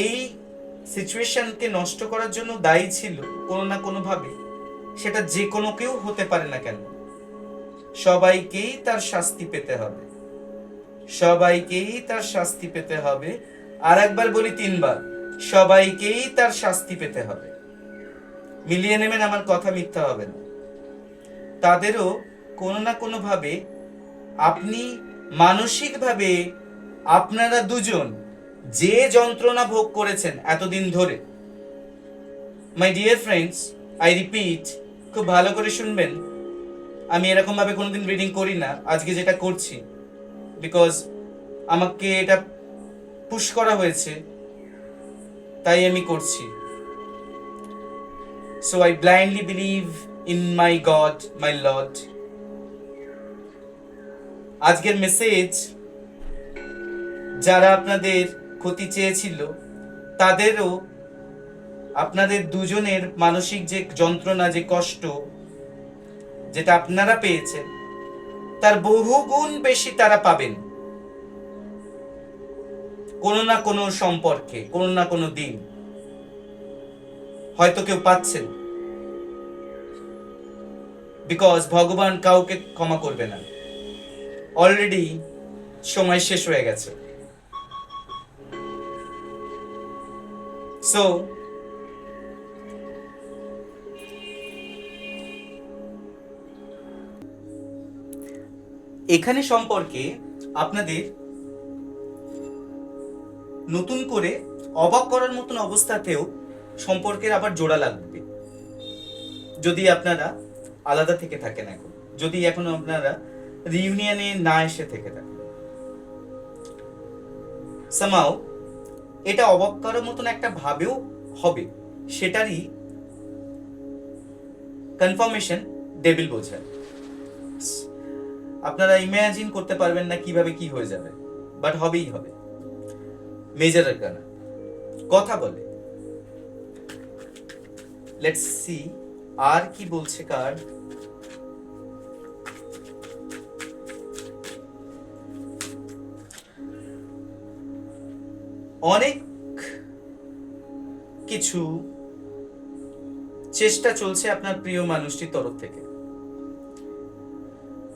এই সিচুয়েশনকে নষ্ট করার জন্য দায়ী ছিল কোনো না কোনো ভাবে, সেটা যে কোনো কেউ হতে পারে না কেন, সবাইকেই তার শাস্তি পেতে হবে, সবাইকেই তার শাস্তি পেতে হবে। আর একবার বলি 3 বার, সবাইকেই তার শাস্তি পেতে হবে। মিলিয়ে নেবেন, আমার কথা মিথ্যা হবে না। তাদেরও কোনো না কোনো ভাবে আপনি মানসিকভাবে, আপনারা দুজন যে যন্ত্রণা ভোগ করেছেন এতদিন ধরে, my dear friends, I repeat, খুব ভালো করে শুনবেন। আমি এরকম ভাবে কোনোদিন রিডিং করি না, আজকে যেটা করছি বিকজ আমাকে এটা পুশ করা হয়েছে, তাই আমি করছি। So I blindly believe in my god, my lord. আজকের মেসেজ, যারা আপনাদের ক্ষতি চেয়েছিল তাদেরও আপনাদের দুজনের মানসিক যে যন্ত্রণা, যে কষ্ট যেটা আপনারা পেয়েছেন, তার বহুগুণ বেশি তারা পাবেন কোনো না কোনো সম্পর্কে, কোনো না কোনো দিন। হয়তো কেউ পাচ্ছেন, বিকজ ভগবান কাউকে ক্ষমা করবে না, অলরেডি সময় শেষ হয়ে গেছে। সো এখানে সম্পর্কে আপনাদের নতুন করে অবাক করার মতন অবস্থাতেও সম্পর্কের আবার জোড়া লাগবে, যদি আপনারা আলাদা থেকে থাকেন, এখন যদি এখন আপনারা রিউনিয়নে না এসে থেকে থাকেন। সামাও এটা অবাক করার মতন একটা ভাবেও হবে, সেটারই কনফার্মেশন ডেভিল বোঝায়। আপনারা ইমাজিন করতে পারবেন না কিভাবে কি হয়ে যাবে, বাট হবেই হবে। মেজর আরকানা কথা বলে। লেটস সি আর কি বলছে কার্ড। অনেক কিছু চেষ্টা চলছে আপনার প্রিয় মানুষটির তরফ থেকে।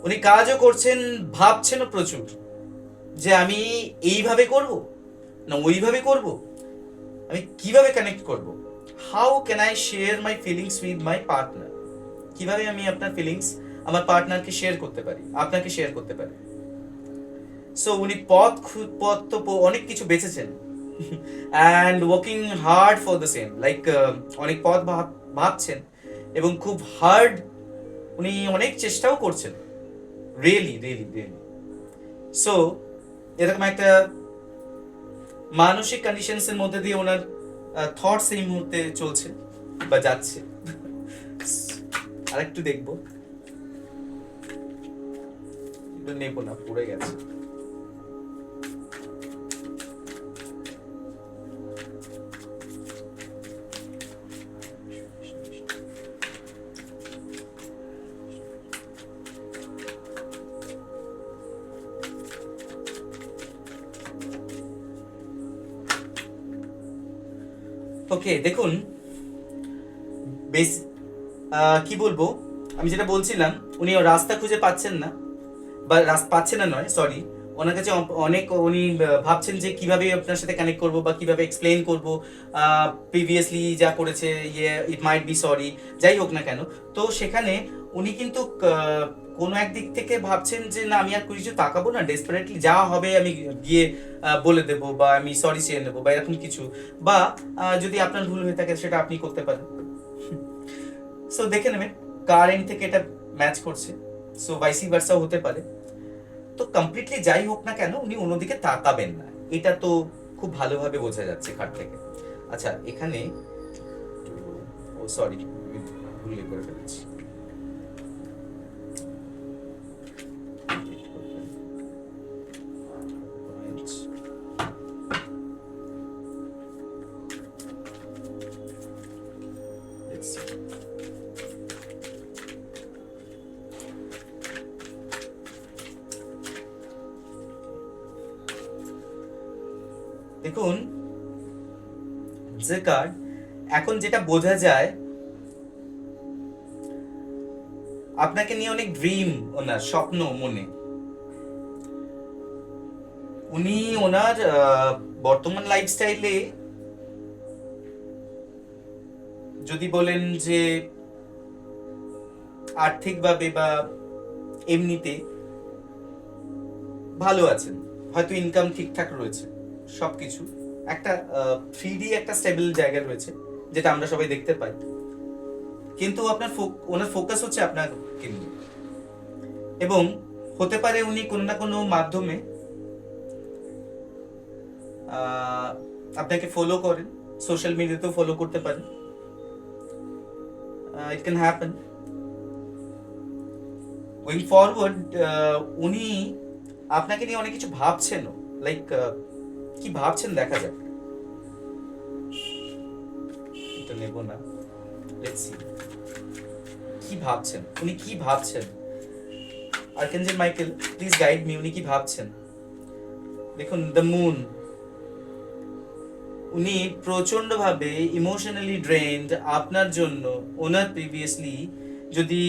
উনি কাজও করছেন, ভাবছেনও প্রচুর যে আমি এইভাবে করব না ওইভাবে করব, আমি কিভাবে কানেক্ট করব, how can I share my feelings with my partner, কিভাবে আমি আপনার ফিলিংস আমার পার্টনারকে শেয়ার করতে পারি, আপনাকে শেয়ার করতে পারি। সো উনি পথ তো অনেক কিছু বেঁচেছেন and working hard for the same, like অনেক পথ ভাবছেন এবং খুব হার্ড উনি অনেক চেষ্টাও করছেন, রিয়েলি রিয়েলি রিয়েলি। সো এরকম একটা মানসিক কন্ডিশনসের মধ্যে দিয়ে ওনার থটস এই মুহূর্তে চলছে বা যাচ্ছে। আরেকটু দেখবো, নেব না, পড়ে গেছে। ওকে, দেখুন বেশ কি বলবো, আমি যেটা বলছিলাম, উনি রাস্তা খুঁজে পাচ্ছেন না, বা পাচ্ছেন না নয়, সরি, ওনার কাছে অনেক, উনি ভাবছেন যে কিভাবে আপনার সাথে কানেক্ট করব বা কিভাবে এক্সপ্লেইন করব প্রিভিয়াসলি যা করেছে, ইয়ে ইট মাইট বি সরি, যাই হোক না কেন। তো সেখানে উনি কিন্তু কোনো একদিক থেকে ভাবছেন যে না, আমি আর কিছু তাকাবো না, ডেসপারেটলি যা হবে আমি গিয়ে বলে দেবো, বা আমি সরি চেয়ে নেবো, বা এরকম কিছু, বা যদি আপনার ভুল হয়ে থাকে সেটা আপনি করতে পারেন। সো দেখে নেবেন কার এন্ড থেকে এটা ম্যাচ করছে, সো ভাইসি ভার্সাও হতে পারে। তো কমপ্লিটলি যাই হোক না কেন, উনি অন্যদিকে তাকাবেন না, এটা তো খুব ভালোভাবে বোঝা যাচ্ছে কার্ড থেকে। আচ্ছা, এখানে ও সরি, ভুল করে ফেলেছি। দেখুন যে কার্ড এখন যেটা বোঝা যায়, আপনাকে নিয়ে অনেক ড্রিম, ওনার স্বপ্ন মনে। উনি ওনার বর্তমান লাইফস্টাইলে যদি বলেন যে আর্থিকভাবে বা এমনিতে ভালো আছেন, হয়তো ইনকাম ঠিকঠাক রয়েছে, সবকিছু একটা 3D একটা স্টেবল জায়গা রয়েছে, যেটা আমরা সবাই দেখতে পাই। কিন্তু ওনার ফোকাস হচ্ছে আপনাকে নিয়ে, এবং হতে পারে উনি কোনো না কোনো মাধ্যমে আপনাকে ফলো করেন, সোশ্যাল মিডিয়াতেও ফলো করতে পারেন, ইট ক্যান হ্যাপেন। গোয়িং ফরওয়ার্ড উনি আপনাকে নিয়ে অনেক কিছু ভাবছেন, লাইক কি ভাবছেন দেখা যাক। এটা নেব না, লেটস সি কি ভাবছেন উনি, কি ভাবছেন। Archangel Michael please guide me, উনি কি ভাবছেন। দেখুন দ্য মুন, উনি প্রচন্ড ভাবে ইমোশনালি ড্রেনড আপনার জন্য। ওনার প্রিভিয়াসলি যদি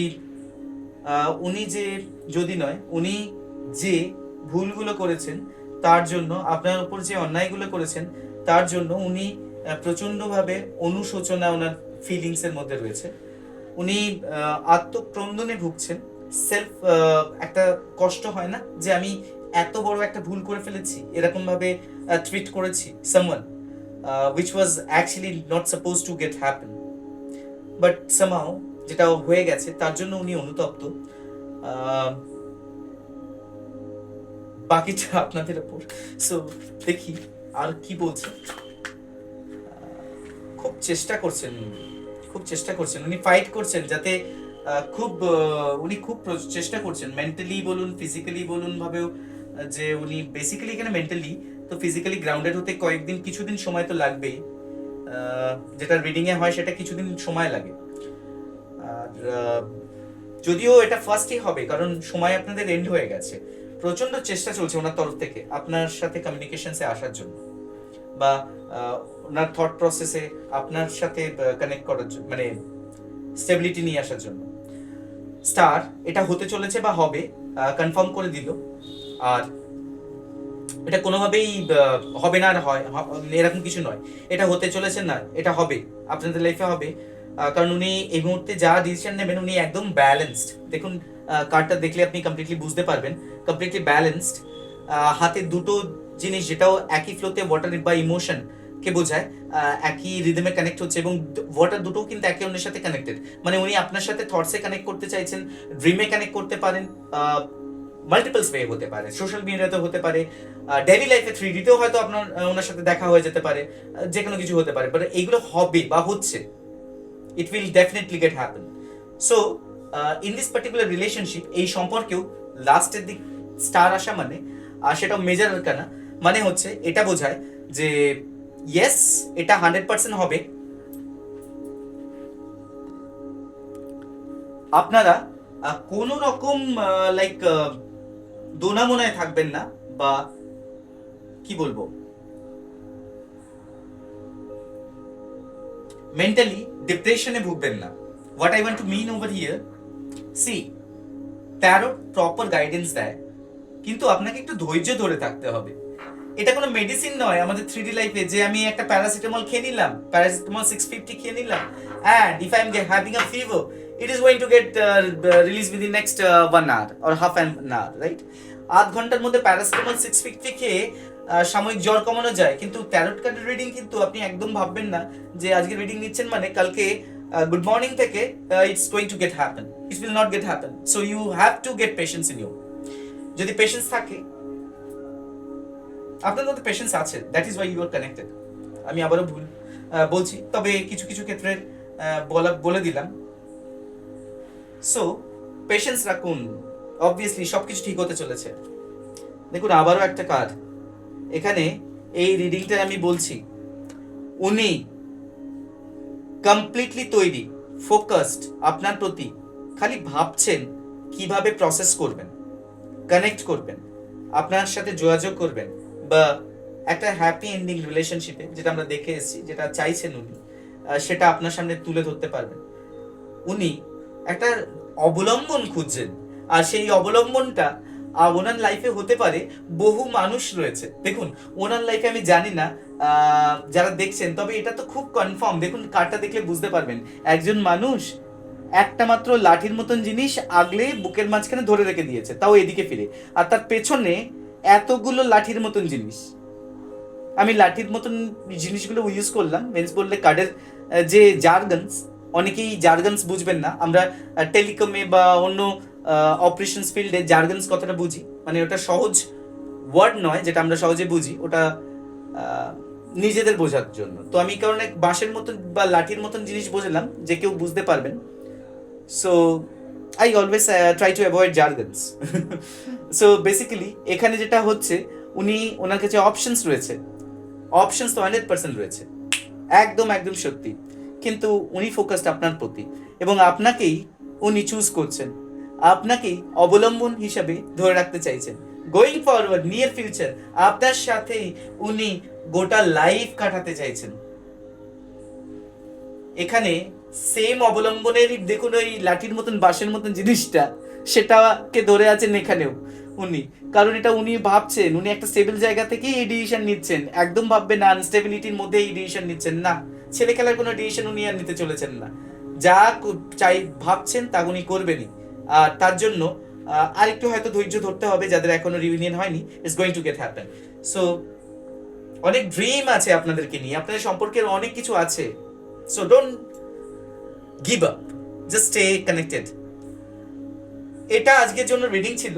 উনি যে ভুলগুলো করেছেন তার জন্য, আপনার উপর যে অন্যায়গুলো করেছেন তার জন্য উনি প্রচন্ডভাবে অনুশোচনা ওনার ফিলিংস এর মধ্যে রয়েছে। উনি আত্মক্রন্দনে ভুগছেন, সেলফ একটা কষ্ট হয় না যে আমি এত বড় একটা ভুল করে ফেলেছি, এরকম ভাবে ট্রিট করেছি someone which was actually not supposed to get happen, but somehow যেটা হয়ে গেছে তার জন্য উনি অনুতপ্ত। বাকিটা আপনাদের উপর। সো দেখি আর কি বলছে। খুব চেষ্টা করছেন উনি, ফাইট করছেন যাতে উনি খুব চেষ্টা করছেন, মেন্টালি বলুন ফিজিক্যালি বলুন ভাবেও, যে উনি বেসিক্যালি এখানে মেন্টালি তো ফিজিক্যালি গ্রাউন্ডেড হতে কিছুদিন সময় তো লাগবেই। যেটা রিডিং এ হয় সেটা কিছুদিন সময় লাগে। আর যদিও এটা ফার্স্টই হবে, কারণ সময় আপনাদের এন্ড হয়ে গেছে। প্রচন্ড চেষ্টা চলছে ওনার তরফ থেকে আপনার সাথে কমিউনিকেশনসে আসার জন্য, বা ওনার থট প্রসেসে আপনার সাথে কানেক্ট করার জন্য, মানে স্টেবিলিটি নিয়ে আসার জন্য। স্টার এটা হতে চলেছে বা হবে, কনফার্ম করে দিল। আর এটা কোনোভাবেই হবে না, আর হয় এরকম কিছু নয়। এটা হতে চলেছে না, এটা হবে, আপনাদের লাইফে হবে। কারণ উনি এই মুহূর্তে যা ডিসিশন নেবেন উনি একদম ব্যালেন্সড। দেখুন কার্ডটা দেখলে আপনি কমপ্লিটলি বুঝতে পারবেন, কমপ্লিটলি ব্যালেন্সড। হাতে দুটো জিনিস যেটাও একই ফ্লোতে, ওয়াটার বা ইমোশন কে বোঝায়, একই রিদমে কানেক্ট হচ্ছে, এবং ওয়াটার দুটোও কিন্তু একে অন্যের সাথে কানেক্টেড। মানে উনি আপনার সাথে থটসে কানেক্ট করতে চাইছেন, ড্রিমে কানেক্ট করতে পারেন, মাল্টিপলস ওয়ে হতে পারে, সোশ্যাল মিডিয়াতে হতে পারে, ডেইলি লাইফে 3D তেও হয়তো আপনার ওনার সাথে দেখা হয়ে যেতে পারে, যে কোনো কিছু হতে পারে। বাট এইগুলো হবে বা হচ্ছে, it will definitely get happen. So in this particular relationship, এই সম্পর্কেও লাস্টের দিক স্টার আসা মানে, আর সেটাও মেজর আরকানা মানে হচ্ছে এটা বোঝায় যে ইয়েস এটা 100% হবে। আপনারা কোনো রকম লাইক দোনামোনায় থাকবেন না, বা কি বলবো, মেন্টালি ডিপ্রেশনে ভুগবেন না। What I want to mean over here, see tarot proper guidance দেয়, কিন্তু আপনাকে একটু ধৈর্য ধরে থাকতে হবে। এটা কোনো মেডিসিন নয় আমাদের 3D লাইফে যে আমি একটা প্যারাসিটামল খেয়ে নিলাম, প্যারাসিটামল 650 খেয়ে নিলাম, and if I am having a fever it is going to get released within next 1 hour or half an hour, right? আধ ঘন্টার মধ্যে প্যারাসিটামল 650 খেয়ে সাময়িক জ্বর কমানো যায়, কিন্তু ট্যারোট কার্ডের রিডিং কিন্তু আপনি একদম ভাববেন না যে আজকে রিডিং নিচ্ছেন মানে কালকে গুড মর্নিং থেকে it's going to get happen. It will not get happen. So you have to get patience in you. যদি পেশেন্স থাকে, আপনার মধ্যে পেশেন্স আছে, that is why you are connected. আমি আবারও বলছি, তবে কিছু কিছু ক্ষেত্রে বলে দিলাম। সো পেশেন্স রাখুন, অবভিয়াসলি সবকিছু ঠিক হতে চলেছে। দেখুন আবারও একটা কার্ড এখানে, এই রিডিংটা আমি বলছি উনি কমপ্লিটলি তৈরি ফোকাসড আপনার প্রতি, খালি ভাবছেন কিভাবে প্রসেস করবেন, কানেক্ট করবেন, আপনার সাথে যোগাযোগ করবেন, বা একটা হ্যাপি এন্ডিং রিলেশনশিপে, যেটা আমরা দেখে এসেছি, যেটা চাইছেন উনি, সেটা আপনার সামনে তুলে ধরতে পারবেন। উনি একটা অবলম্বন খুঁজছেন, আর সেই অবলম্বনটা ওনার লাইফে হতে পারে বহু মানুষ রয়েছে। দেখুন, ওনার লাইফে আমি জানি না যারা দেখছেন, তবে এটা তো খুব কনফার্ম। দেখুন, কার্ডটা দেখলে বুঝতে পারবেন একজন মানুষ একটা মাত্র লাঠির মতন জিনিস আগলে বুকের মাঝখানে ধরে রেখে দিয়েছে, তাও এদিকে ফিরে, আর তার পেছনে এতগুলো লাঠির মতন জিনিস। আমি লাঠির মতন জিনিসগুলো ইউজ করলাম মিন্স বললে কার্ডের যে জার্গনস, অনেকেই জার্গনস বুঝবেন না। আমরা টেলিকমে বা অন্য অপারেশনস ফিল্ডে জার্গনস কথাটা বুঝি, মানে ওটা সহজ ওয়ার্ড নয় যেটা আমরা সহজে বুঝি, ওটা নিজেদের বোঝার জন্য। তো আমি কারণে বাঁশের মতন বা লাঠির মতন জিনিস বোঝালাম যে কেউ বুঝতে পারবেন। So I always try to avoid jargons. So basically এখানে যেটা হচ্ছে, উনি ওনার কাছে অপশনস রয়েছে, অপশনস তো 100% রয়েছে, একদম একদম সত্যি, কিন্তু উনি ফোকাসড আপনার প্রতি, এবং আপনাকেই উনি চুজ করছেন, আপনাকেই অবলম্বন হিসাবে ধরে রাখতে চাইছেন। গোয়িং ফরওয়ার্ড, নিয়ার ফিউচার, আপনার সাথেই উনি গোটা লাইফ কাটাতে চাইছেন। এখানে সেম অবলম্বনেরই দেখুন ওই লাঠির মতন বাঁশের মতন জিনিসটা, সেটাকে ধরে আছেন এখানেও উনি, কারণ এটা উনি ভাবছেন, উনি একটা স্টেবল জায়গা থেকেই এই ডিসিশন নিচ্ছেন। একদম ভাববেন না আনস্টেবিলিটির মধ্যে এই ডিসিশন নিচ্ছেন, না, ছেলে খেলার কোনো ডিসিশন উনি আর নিতে চলেছেন না। যা চাই ভাবছেন তা উনি করবেনই, আর তার জন্য আরেকটু হয়তো ধৈর্য ধরতে হবে, যাদের এখনো রিউনিয়ন হয়নি। It's going to get happen. So অনেক ড্রিম আছে আপনাদেরকে নিয়ে, আপনাদের সম্পর্কের অনেক কিছু আছে। So don't give up, just stay connected. এটা আজকের জন্য রিডিং ছিল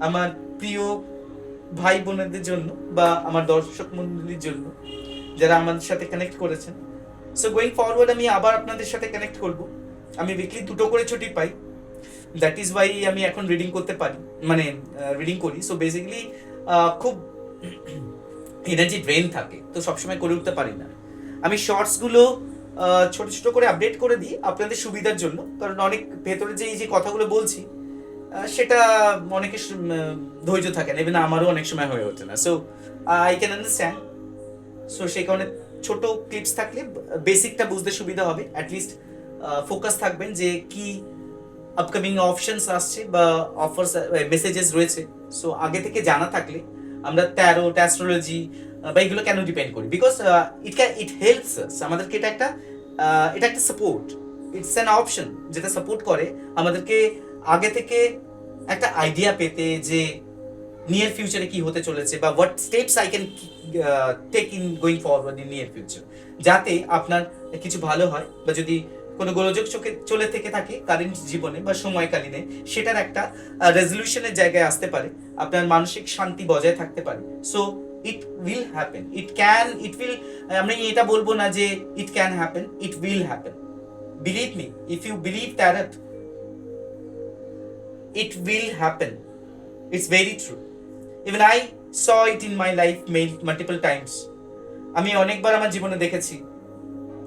আমার প্রিয় ভাই বোনেদের জন্য, বা আমার দর্শক মণ্ডলীর জন্য যারা আমাদের সাথে কানেক্ট করেছেন। সো গোয়িং ফরওয়ার্ড আমি আবার আপনাদের সাথে কানেক্ট করব। আমি উইকলি 2টো করে ছুটি পাই, দ্যাট ইজ ওয়াই আমি এখন রিডিং করতে পারি, মানে রিডিং করি। সো বেসিক্যালি খুব এনার্জি ড্রেন থাকে, তো সবসময় করে উঠতে পারি না। আমি শর্টসগুলো ছোট ছোট করে আপডেট করে দিই আপনাদের সুবিধার জন্য, কারণ অনেক ভেতরে যে এই যে কথাগুলো বলছি সেটা অনেকে ধৈর্য থাকে না, ইভেন আমারও অনেক সময় হয়ে ওঠে না। So I can understand. So সেই কারণে ছোট ক্লিপস থাকলে বেসিকটা বুঝতে সুবিধা হবে, অ্যাটলিস্ট ফোকাস থাকবেন যে কি আপকামিং অপশনস আসছে বা অফার্স মেসেজেস রয়েছে। সো আগে থেকে জানা থাকলে আমরা ট্যারোট, অ্যাস্ট্রোলজি বা এগুলো কেন ডিপেন্ড করি, বিকজ ইট হেল্পস আস, আমাদেরকে এটা একটা সাপোর্ট, ইটস অ্যান অপশন যেটা সাপোর্ট করে আমাদেরকে আগে থেকে একটা আইডিয়া পেতে যে নিয়ার ফিউচারে কি হতে চলেছে, বা what steps I can take in going forward in near future, যাতে আপনার কিছু ভালো হয়, বা যদি কোনো গোলযোগ চলে থেকে থাকে কারেন্ট জীবনে বা সময়কালীনে, সেটার একটা রেজলিউশনের জায়গায় আসতে পারে, আপনার মানসিক শান্তি বজায় থাকতে পারে। So it will happen, it will, আমি এটা বলবো না যে it can happen, it will happen. Believe me, if you believe tarot, it will happen. It's very true. Even I saw it in my life multiple times. আমি অনেকবার আমার জীবনে দেখেছি,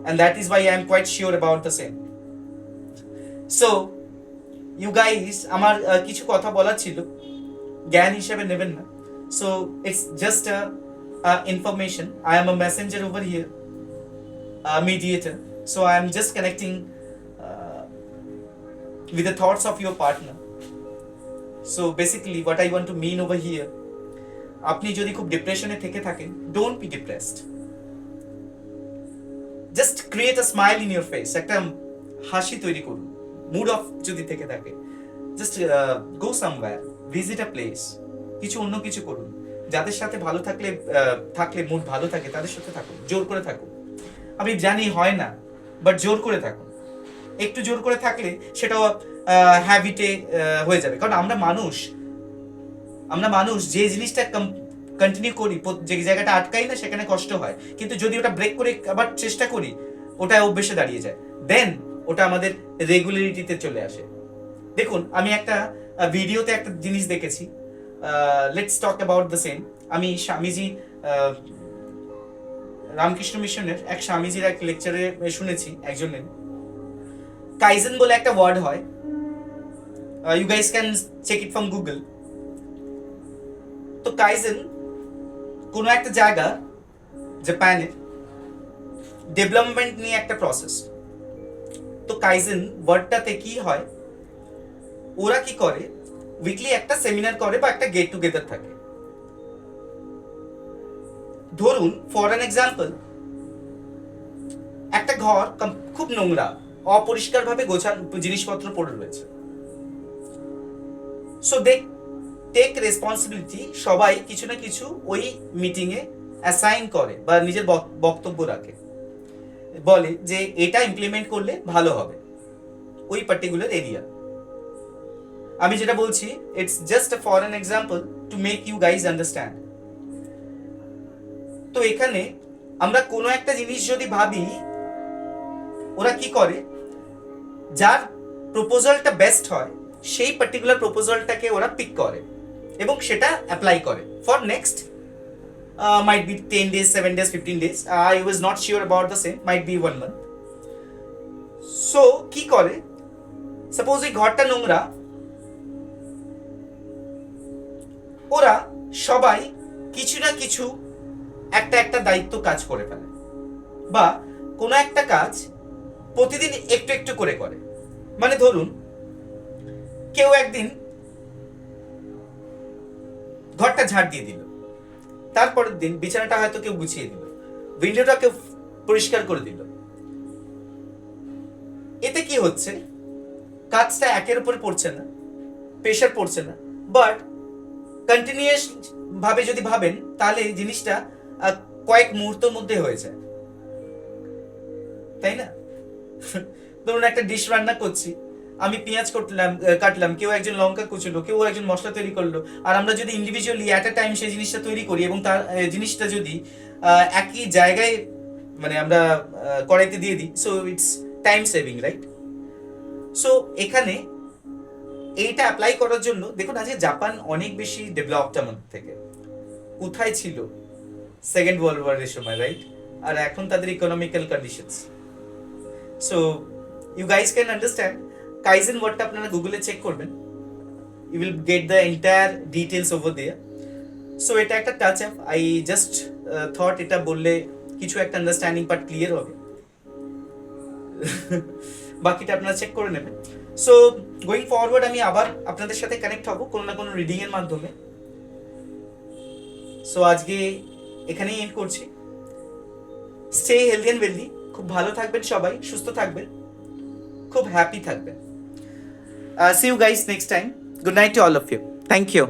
and that is why I am quite sure about the same. So you guys, আমার কিছু কথা বলার ছিল, জ্ঞান হিসেবে নেবেন না। So it's just a information. I am a messenger over here, a mediator. So I am just connecting with the thoughts of your partner. So basically what I want to mean over here, আপনি যদি খুব ডিপ্রেশনে থেকে থাকেন, don't be depressed. Just create a smile in your face, একটা হাসি তৈরি করুন। মুড অফ যদি থেকে থাকে, just go somewhere, visit a place, কিছু অন্য কিছু করুন। যাদের সাথে ভালো থাকলে মুড ভালো থাকে, তাদের সাথে থাকুন, জোর করে থাকুন। আমি জানি হয় না, বাট জোর করে থাকুন। একটু জোর করে থাকলে সেটাও হ্যাবিটে হয়ে যাবে, কারণ আমরা মানুষ যে জিনিসটা কন্টিনিউ করি, যে জায়গাটা আটকাই না সেখানে কষ্ট হয়, কিন্তু যদি ওটা ব্রেক করে আবার চেষ্টা করি, ওটা অভ্যেসে দাঁড়িয়ে যায়, দেন ওটা আমাদের রেগুলারিটিতে চলে আসে। দেখুন, আমি একটা ভিডিওতে একটা জিনিস দেখেছি, let's talk about the same. আমি স্বামীজি, রামকৃষ্ণ মিশনের এক স্বামীজির এক লেকচারে শুনেছি একজনের, কাইজেন বলে একটা ওয়ার্ড হয়, you guys can check it from Google. তো কাইজেন কোনো একটা জায়গা জাপানের ডেভেলপমেন্ট নিয়ে একটা প্রসেস। তো কাইজেন ওয়ার্ডটাতে কি হয়, ওরা কি করে, উইকলি একটা সেমিনার করে বা একটা গেট টুগেদার থাকে। ধরুন ফর অ্যান এক্সাম্পল, একটা ঘর খুব নোংরা, অপরিষ্কারভাবে গোছানো জিনিসপত্র পড়ে রয়েছে। সো দে টেক রেসপন্সিবিলিটি, সবাই কিছু না কিছু ওই মিটিংয়ে অ্যাসাইন করে বা নিজের বক্তব্য রাখে, বলে যে এটা ইমপ্লিমেন্ট করলে ভালো হবে ওই পার্টিকুলার এরিয়া। আমি যেটা বলছি, it's just for an example to make you guys understand. তো এখানে আমরা কোনো একটা জিনিস যদি ভাবি, ওরা কি করে, যার প্রপোজালটা বেস্ট হয় সেই পার্টিকুলার প্রপোজালটাকে ওরা পিক করে এবং সেটা অ্যাপ্লাই করে for next might be 10 days, 7 days, 15 days, I was not sure about the same, might be 1 month. So কি করে, সাপোজ এই ঘরটা নোংরা, ওরা সবাই কিছু না কিছু একটা দায়িত্ব কাজ করে ফেলে, বা কোনো একটা কাজ প্রতিদিন একটু একটু করে করে। মানে ধরুন কেউ একদিন ঘরটা ঝাড় দিয়ে দিল, তারপরের দিন বিছানাটা হয়তো কেউ গুছিয়ে দিল, উইন্ডোটা কেউ পরিষ্কার করে দিল। এতে কি হচ্ছে, কাজটা একের উপর পড়ছে না, প্রেশার পড়ছে না, বাট কন্টিনিউয়াস ভাবে যদি ভাবেন তাহলে জিনিসটা কয়েক মুহূর্তের মধ্যে হয়ে যায়, তাই না? ধরুন একটা ডিশ রান্না করছি, আমি পেঁয়াজ কাটলাম, কেউ একজন লঙ্কা কুচলো, কেউ একজন মশলা তৈরি করলো, আর আমরা যদি ইন্ডিভিজুয়ালি অ্যাট এ টাইম সেই জিনিসটা তৈরি করি এবং তার জিনিসটা যদি একই জায়গায় মানে আমরা কড়াইতে দিয়ে দিই, so it's time saving, right? So এখানে এইটা অ্যাপ্লাই করার জন্য দেখুন, আজকে জাপান অনেক বেশি ডেভেলপড আমাদের থেকে। কোথায় ছিল সেকেন্ড ওয়ার্ল্ড ওয়ারের সময়, রাইট? আর এখন তাদের economical conditions. So you guys can understand kaizen ওয়ার্ডটা আপনারা গুগলে চেক করবেন, you will get the entire details over there. So এটা একটা touch up, I just thought এটা বললে কিছু একটা আন্ডারস্ট্যান্ডিং পার্ট ক্লিয়ার হবে, বাকিটা আপনারা চেক করে নেবেন। সো গোয়িং ফরওয়ার্ড আমি আবার আপনাদের সাথে কানেক্ট হব কোনো না কোনো রিডিং এর মাধ্যমে। সো আজকে এখানেই এন্ড করছি। স্টে হেলদি অ্যান্ড ওয়েলদি, খুব ভালো থাকবেন সবাই, সুস্থ থাকবেন, খুব হ্যাপি থাকবেন। See you guys next time. Good night to all of you. Thank you.